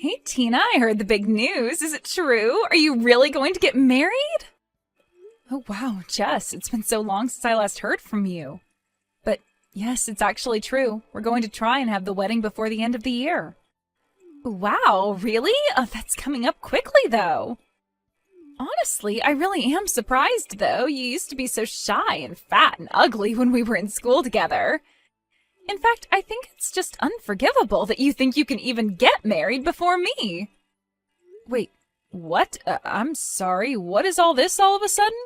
Hey Tina, I heard the big news. Is it true? Are you really going to get married? Oh wow, Jess, it's been so long since I last heard from you. But yes, it's actually true. We're going to try and have the wedding before the end of the year. Wow, really? Oh, that's coming up quickly though. Honestly, I really am surprised though. You used to be so shy and fat and ugly when we were in school together. In fact, I think it's just unforgivable that you think you can even get married before me. Wait, what? I'm sorry, what is all this all of a sudden?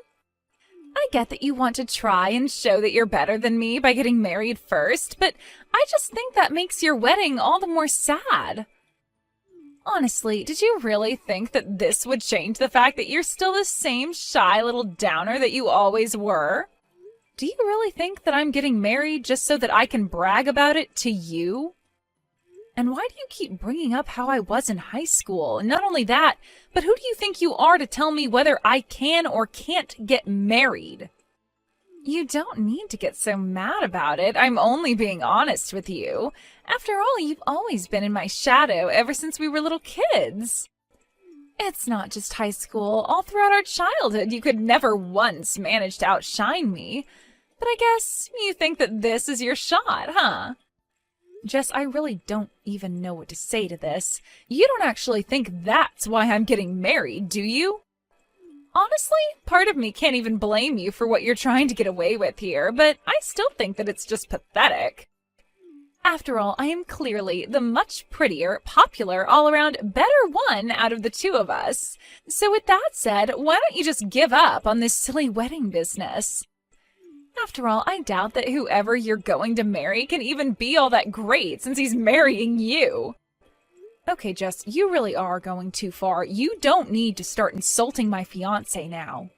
I get that you want to try and show that you're better than me by getting married first, but I just think that makes your wedding all the more sad. Honestly, did you really think that this would change the fact that you're still the same shy little downer that you always were? Do you really think that I'm getting married just so that I can brag about it to you? And why do you keep bringing up how I was in high school? And not only that, but who do you think you are to tell me whether I can or can't get married? You don't need to get so mad about it. I'm only being honest with you. After all, you've always been in my shadow ever since we were little kids. It's not just high school. All throughout our childhood, you could never once manage to outshine me. But I guess you think that this is your shot, huh? Jess, I really don't even know what to say to this. You don't actually think that's why I'm getting married, do you? Honestly, part of me can't even blame you for what you're trying to get away with here, but I still think that it's just pathetic. After all, I am clearly the much prettier, popular, all-around better one out of the two of us. So with that said, why don't you just give up on this silly wedding business? After all, I doubt that whoever you're going to marry can even be all that great since he's marrying you. Okay, Jess, you really are going too far. You don't need to start insulting my fiancé now.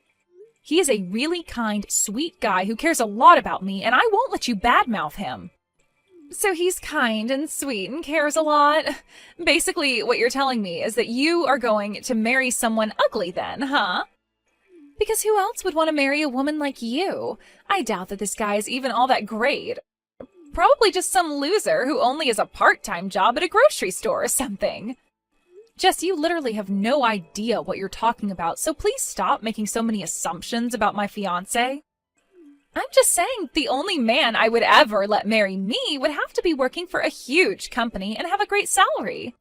He is a really kind, sweet guy who cares a lot about me, and I won't let you badmouth him. So he's kind and sweet and cares a lot. Basically, what you're telling me is that you are going to marry someone ugly then, huh? Because who else would want to marry a woman like you? I doubt that this guy is even all that great. Probably just some loser who only has a part-time job at a grocery store or something. Jess, you literally have no idea what you're talking about, so please stop making so many assumptions about my fiancé. I'm just saying the only man I would ever let marry me would have to be working for a huge company and have a great salary.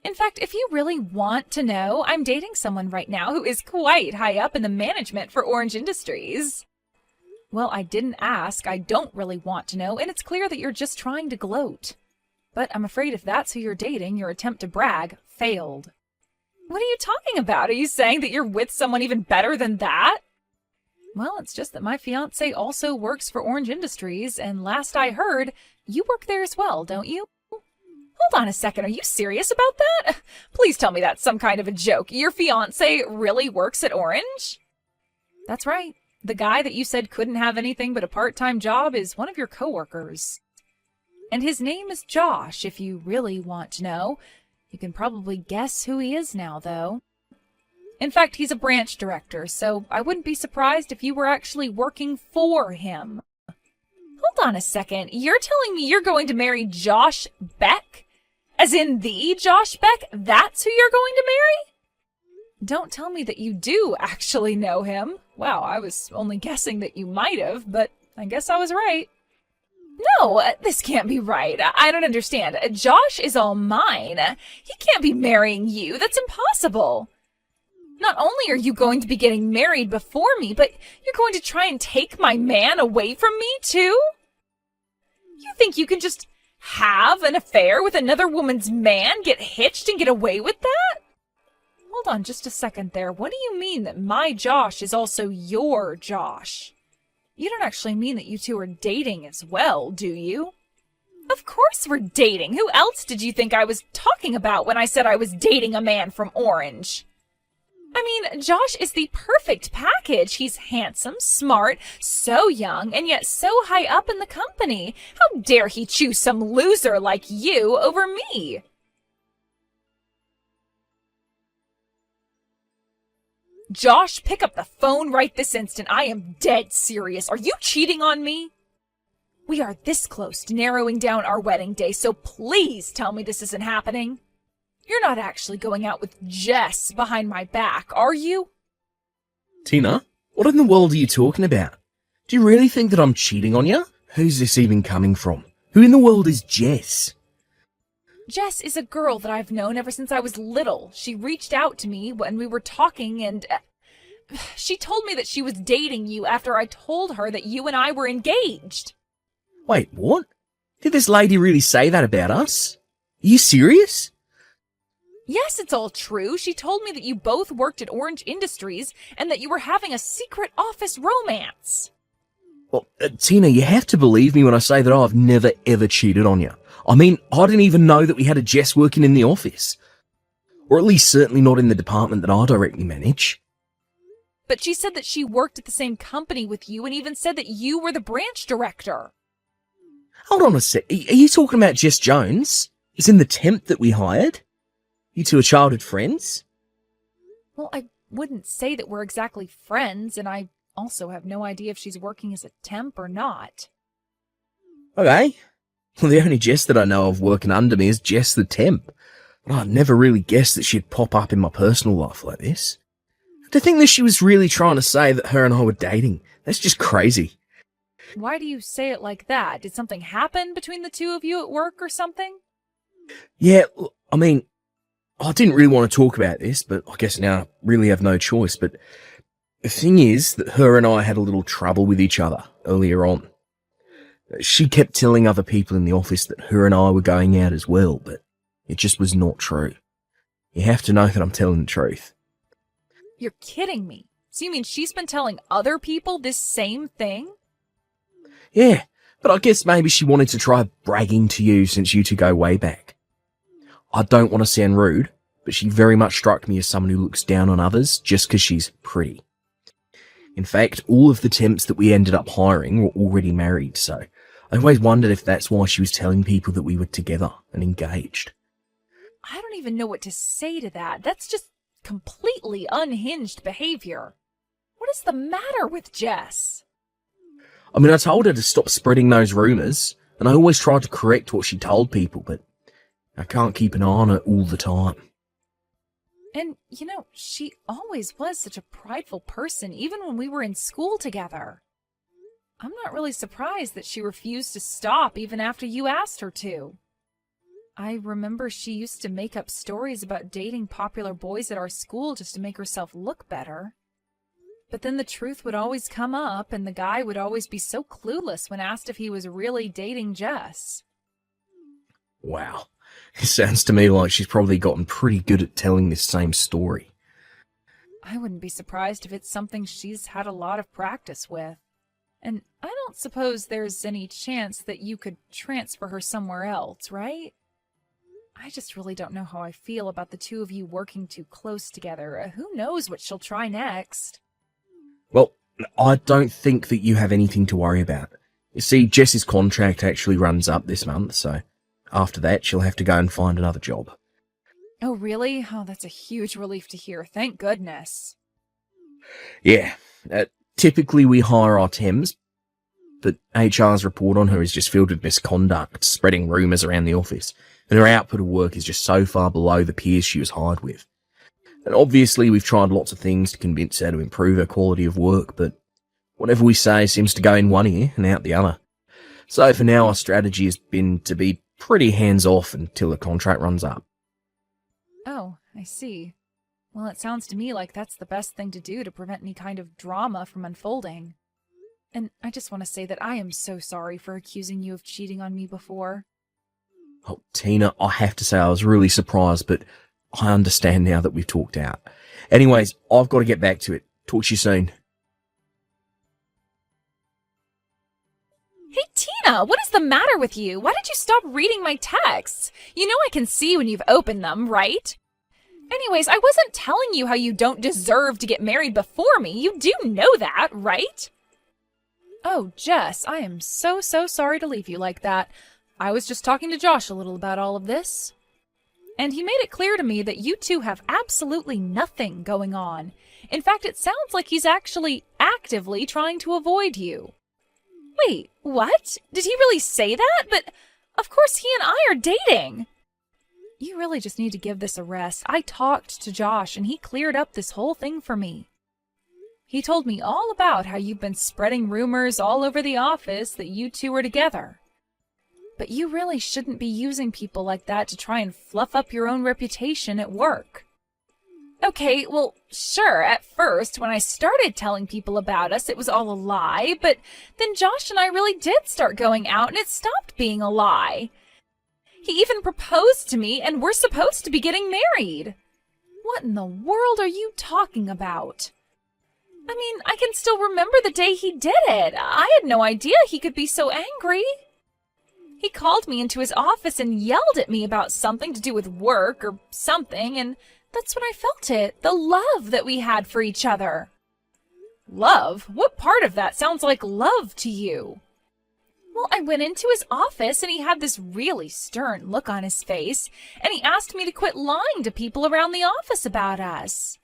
In fact, if you really want to know, I'm dating someone right now who is quite high up in the management for Orange Industries. Well, I didn't ask, I don't really want to know, and it's clear that you're just trying to gloat. But I'm afraid if that's who you're dating, your attempt to brag failed. What are you talking about? Are you saying that you're with someone even better than that? Well, it's just that my fiancé also works for Orange Industries, and last I heard, you work there as well, don't you? Hold on a second, are you serious about that? Please tell me that's some kind of a joke. Your fiancé really works at Orange? That's right. The guy that you said couldn't have anything but a part-time job is one of your coworkers. And his name is Josh, if you really want to know. You can probably guess who he is now, though. In fact, he's a branch director, so I wouldn't be surprised if you were actually working for him. Hold on a second. You're telling me you're going to marry Josh Beck? As in the Josh Beck? That's who you're going to marry? Don't tell me that you do actually know him. Wow, I was only guessing that you might have, but I guess I was right. No, this can't be right. I don't understand. Josh is all mine. He can't be marrying you. That's impossible. Not only are you going to be getting married before me, but you're going to try and take my man away from me, too? You think you can just have an affair with another woman's man, get hitched, and get away with that? Hold on just a second there. What do you mean that my Josh is also your Josh? You don't actually mean that you two are dating as well, do you? Of course we're dating. Who else did you think I was talking about when I said I was dating a man from Orange? I mean, Josh is the perfect package. He's handsome, smart, so young, and yet so high up in the company. How dare he choose some loser like you over me? Josh, pick up the phone right this instant. I am dead serious. Are you cheating on me? We are this close to narrowing down our wedding day, so please tell me this isn't happening. You're not actually going out with Jess behind my back, are you? Tina, what in the world are you talking about? Do you really think that I'm cheating on you? Who's this even coming from? Who in the world is Jess? Jess is a girl that I've known ever since I was little. She reached out to me when we were talking and she told me that she was dating you after I told her that you and I were engaged. Wait, what? Did this lady really say that about us? Are you serious? Yes, it's all true. She told me that you both worked at Orange Industries and that you were having a secret office romance. Well, Tina, you have to believe me when I say that I've never ever cheated on you. I mean, I didn't even know that we had a Jess working in the office. Or at least certainly not in the department that I directly manage. But she said that she worked at the same company with you and even said that you were the branch director. Hold on a sec. Are you talking about Jess Jones? Is in the temp that we hired? You two are childhood friends? Well, I wouldn't say that we're exactly friends, and I also have no idea if she's working as a temp or not. Okay. Well, the only Jess that I know of working under me is Jess the temp. But I'd never really guessed that she'd pop up in my personal life like this. To think that she was really trying to say that her and I were dating, that's just crazy. Why do you say it like that? Did something happen between the two of you at work or something? Yeah, I mean, I didn't really want to talk about this, but I guess now I really have no choice. But the thing is that her and I had a little trouble with each other earlier on. She kept telling other people in the office that her and I were going out as well, but it just was not true. You have to know that I'm telling the truth. You're kidding me. So you mean she's been telling other people this same thing? Yeah, but I guess maybe she wanted to try bragging to you since you two go way back. I don't want to sound rude, but she very much struck me as someone who looks down on others just because she's pretty. In fact, all of the temps that we ended up hiring were already married, so I always wondered if that's why she was telling people that we were together and engaged. I don't even know what to say to that. That's just completely unhinged behavior. What is the matter with Jess? I mean, I told her to stop spreading those rumours, and I always tried to correct what she told people, but I can't keep an eye on her all the time. And, you know, she always was such a prideful person, even when we were in school together. I'm not really surprised that she refused to stop even after you asked her to. I remember she used to make up stories about dating popular boys at our school just to make herself look better. But then the truth would always come up, and the guy would always be so clueless when asked if he was really dating Jess. Wow. It sounds to me like she's probably gotten pretty good at telling this same story. I wouldn't be surprised if it's something she's had a lot of practice with. And I don't suppose there's any chance that you could transfer her somewhere else, right? I just really don't know how I feel about the two of you working too close together. Who knows what she'll try next? Well, I don't think that you have anything to worry about. You see, Jess's contract actually runs up this month, so after that she'll have to go and find another job. Oh, really? Oh, that's a huge relief to hear. Thank goodness. Yeah, typically we hire our temps, but HR's report on her is just filled with misconduct, spreading rumours around the office, and her output of work is just so far below the peers she was hired with. And obviously we've tried lots of things to convince her to improve her quality of work, but whatever we say seems to go in one ear and out the other. So for now our strategy has been to be pretty hands-off until the contract runs up. Oh, I see. Well, it sounds to me like that's the best thing to do to prevent any kind of drama from unfolding. And I just want to say that I am so sorry for accusing you of cheating on me before. Oh, Tina, I have to say I was really surprised, but I understand now that we've talked out. Anyways, I've got to get back to it. Talk to you soon. Hey, Tina, what is the matter with you? Why did you stop reading my texts? You know I can see when you've opened them, right? Anyways, I wasn't telling you how you don't deserve to get married before me. You do know that, right? Oh, Jess, I am so sorry to leave you like that. I was just talking to Josh a little about all of this. And he made it clear to me that you two have absolutely nothing going on. In fact, it sounds like he's actually actively trying to avoid you. Wait, what? Did he really say that? But of course he and I are dating. You really just need to give this a rest. I talked to Josh and he cleared up this whole thing for me. He told me all about how you've been spreading rumors all over the office that you two are together. But you really shouldn't be using people like that to try and fluff up your own reputation at work. Okay, well, sure, at first, when I started telling people about us, it was all a lie, but then Josh and I really did start going out and it stopped being a lie. He even proposed to me and we're supposed to be getting married. What in the world are you talking about? I mean, I can still remember the day he did it. I had no idea he could be so angry. He called me into his office and yelled at me about something to do with work or something, and that's when I felt it, the love that we had for each other. Love? What part of that sounds like love to you? Well, I went into his office and he had this really stern look on his face, and he asked me to quit lying to people around the office about us.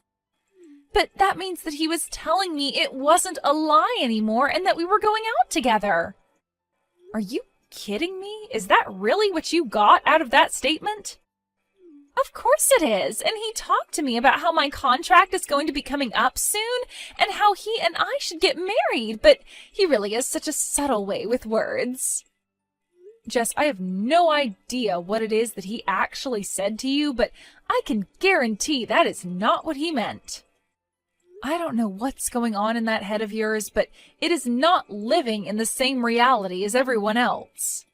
But that means that he was telling me it wasn't a lie anymore and that we were going out together. Are you kidding me? Is that really what you got out of that statement? Of course it is. And he talked to me about how my contract is going to be coming up soon and how he and I should get married, but he really has such a subtle way with words. Jess, I have no idea what it is that he actually said to you, but I can guarantee that is not what he meant. I don't know what's going on in that head of yours, but it is not living in the same reality as everyone else.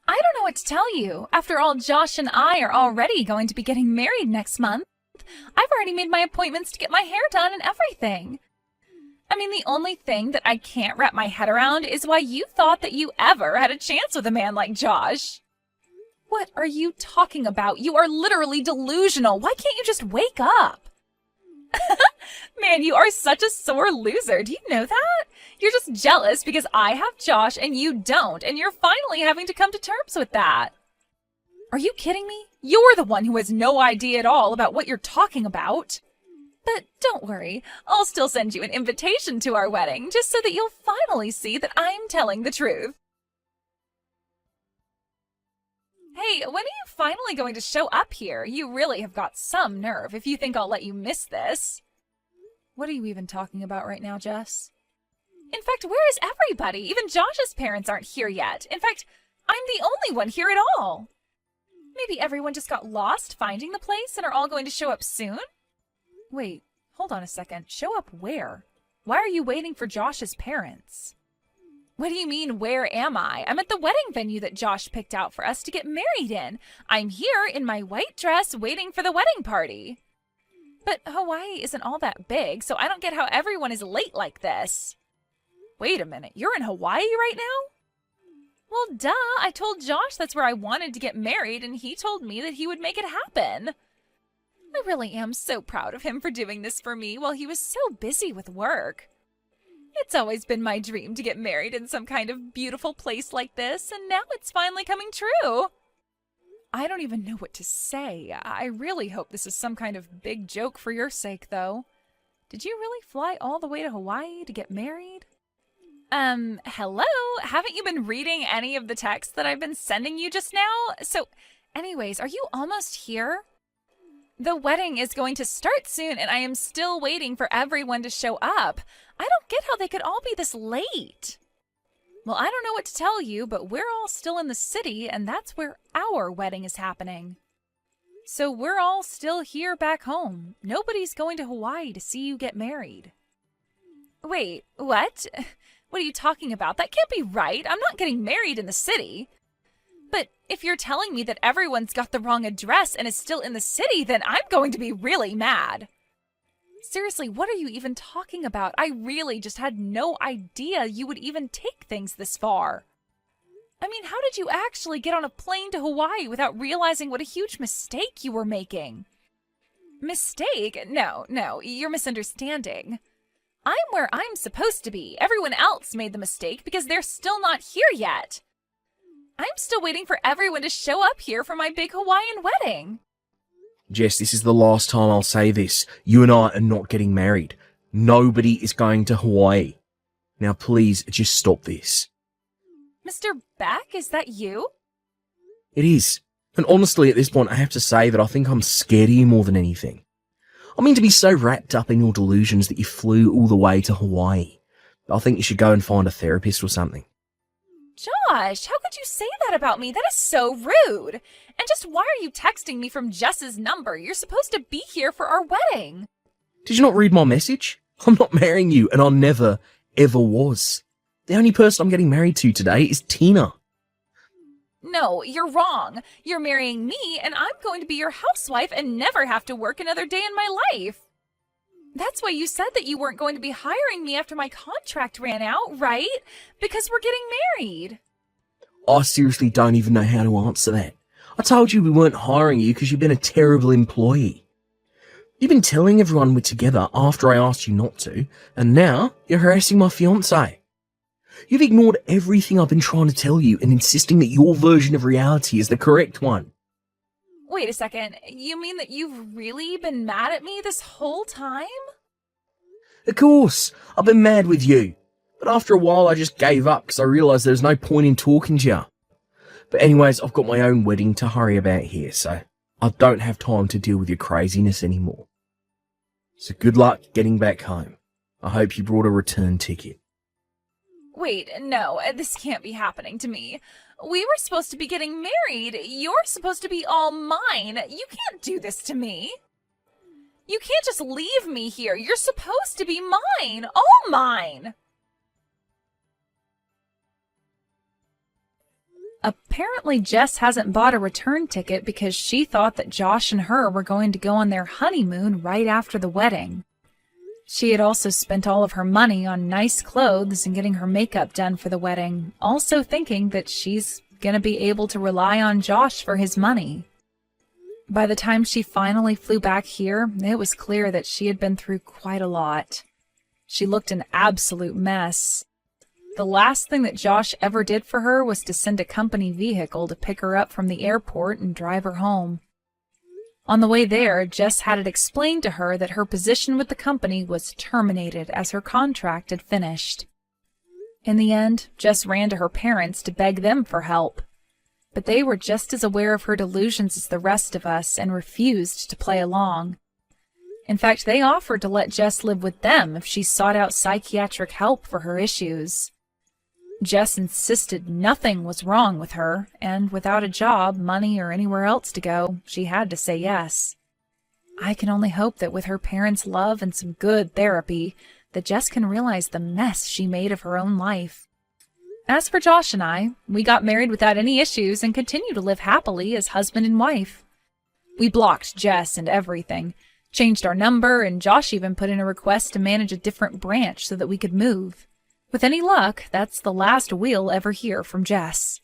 I don't know what to tell you. After all, Josh and I are already going to be getting married next month. I've already made my appointments to get my hair done and everything. I mean, the only thing that I can't wrap my head around is why you thought that you ever had a chance with a man like Josh. What are you talking about? You are literally delusional. Why can't you just wake up? Man, you are such a sore loser. Do you know that? You're just jealous because I have Josh and you don't, and you're finally having to come to terms with that. Are you kidding me? You're the one who has no idea at all about what you're talking about. But don't worry, I'll still send you an invitation to our wedding, just so that you'll finally see that I'm telling the truth. Hey, when are you finally going to show up here? You really have got some nerve if you think I'll let you miss this. What are you even talking about right now, Jess? In fact, where is everybody? Even Josh's parents aren't here yet. In fact, I'm the only one here at all. Maybe everyone just got lost finding the place and are all going to show up soon? Wait, hold on a second. Show up where? Why are you waiting for Josh's parents? What do you mean, where am I? I'm at the wedding venue that Josh picked out for us to get married in. I'm here in my white dress waiting for the wedding party. But Hawaii isn't all that big, so I don't get how everyone is late like this. Wait a minute, you're in Hawaii right now? Well, duh, I told Josh that's where I wanted to get married, and he told me that he would make it happen. I really am so proud of him for doing this for me while he was so busy with work. It's always been my dream to get married in some kind of beautiful place like this, and now it's finally coming true. I don't even know what to say. I really hope this is some kind of big joke for your sake, though. Did you really fly all the way to Hawaii to get married? Hello? Haven't you been reading any of the texts that I've been sending you just now? So, anyways, are you almost here? The wedding is going to start soon, and I am still waiting for everyone to show up. I don't get how they could all be this late. Well, I don't know what to tell you, but we're all still in the city, and that's where our wedding is happening. So we're all still here back home. Nobody's going to Hawaii to see you get married. Wait, what? What are you talking about? That can't be right. I'm not getting married in the city. But if you're telling me that everyone's got the wrong address and is still in the city, then I'm going to be really mad. Seriously, what are you even talking about? I really just had no idea you would even take things this far. I mean, how did you actually get on a plane to Hawaii without realizing what a huge mistake you were making? Mistake? No, you're misunderstanding. I'm where I'm supposed to be. Everyone else made the mistake because they're still not here yet. I'm still waiting for everyone to show up here for my big Hawaiian wedding. Jess, this is the last time I'll say this. You and I are not getting married. Nobody is going to Hawaii. Now please, just stop this. Mr. Beck, is that you? It is. And honestly, at this point, I have to say that I think I'm scared of you more than anything. I mean, to be so wrapped up in your delusions that you flew all the way to Hawaii. I think you should go and find a therapist or something. Josh, how could you say that about me? That is so rude. And just why are you texting me from Jess's number? You're supposed to be here for our wedding. Did you not read my message? I'm not marrying you, and I never, ever was. The only person I'm getting married to today is Tina. No, you're wrong. You're marrying me, and I'm going to be your housewife and never have to work another day in my life. That's why you said that you weren't going to be hiring me after my contract ran out, right? Because we're getting married. I seriously don't even know how to answer that. I told you we weren't hiring you because you've been a terrible employee. You've been telling everyone we're together after I asked you not to, and now you're harassing my fiancé. You've ignored everything I've been trying to tell you and insisting that your version of reality is the correct one. Wait a second. You mean that you've really been mad at me this whole time? Of course, I've been mad with you. But after a while I just gave up because I realised there's no point in talking to you. But anyways, I've got my own wedding to hurry about here, so I don't have time to deal with your craziness anymore. So good luck getting back home. I hope you brought a return ticket. Wait, no, this can't be happening to me. We were supposed to be getting married. You're supposed to be all mine. You can't do this to me. You can't just leave me here. You're supposed to be mine, all mine. Apparently, Jess hasn't bought a return ticket because she thought that Josh and her were going to go on their honeymoon right after the wedding. She had also spent all of her money on nice clothes and getting her makeup done for the wedding, also thinking that she's going to be able to rely on Josh for his money. By the time she finally flew back here, it was clear that she had been through quite a lot. She looked an absolute mess. The last thing that Josh ever did for her was to send a company vehicle to pick her up from the airport and drive her home. On the way there, Jess had it explained to her that her position with the company was terminated as her contract had finished. In the end, Jess ran to her parents to beg them for help. But they were just as aware of her delusions as the rest of us and refused to play along. In fact, they offered to let Jess live with them if she sought out psychiatric help for her issues. Jess insisted nothing was wrong with her, and without a job, money, or anywhere else to go, she had to say yes. I can only hope that with her parents' love and some good therapy, that Jess can realize the mess she made of her own life. As for Josh and I, we got married without any issues and continue to live happily as husband and wife. We blocked Jess and everything, changed our number, and Josh even put in a request to manage a different branch so that we could move. With any luck, that's the last we'll ever hear from Jess.